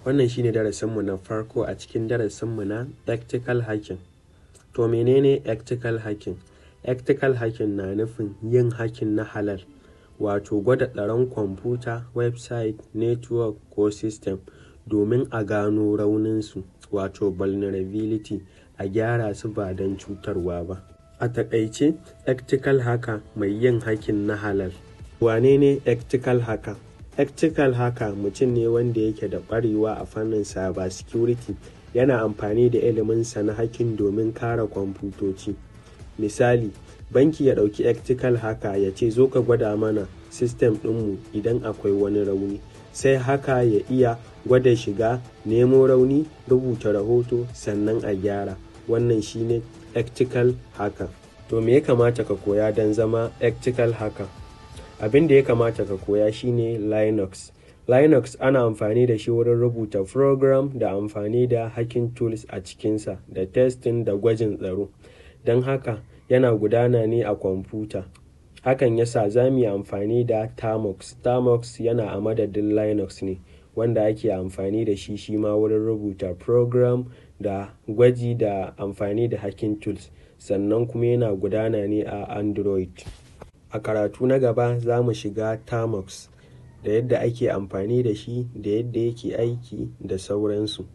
Wannan shine darasinmu na farko a cikin darasinmu na ethical hacking. To menene ethical hacking? Ethical hacking na nufin yin hacking na halal, wato gwada tsaron kwamfuta, website, network ko system domin a gano rauninsu, wato vulnerability, a gyara su ba don cutarwa ba. A taƙaice, ethical hacker mai yin hacking na halal. Wane ne ethical hacker? Ethical hacker mutum ne wanda yake da ƙwarewa a fannin cyber security, yana amfani da iliminsa na hacking domin kare kwamfutoci. Misali, banki ya ɗauki ethical hacker ya ce zo ka gwada mana system ɗinmu idan akwai wani rauni. Sai haka ya iya gwada shiga, nemo rauni, rubuta rahoto, sannan a gyara. Wannan shine ethical hacker. To me ya kamata ka koya don zama ethical hacker? Abin da ya kamata ka koya shine Linux. Linux ana amfani da shi wurin rubuta program da amfani da hacking tools a cikinsa da testing da gwajin tsaro. Don haka yana gudana ne a kwamfuta. Hakan yasa za mu yi amfani da Termux. Termux yana a madadin Linux ne, wanda ake amfani da shi ma wurin rubuta program da gwaji da amfani da hacking tools. Sannan kuma yana gudana ne a Android. A karatu na gaba za mu shiga Termux da yadda ake amfani da shi da yadda yake aiki da sauransu.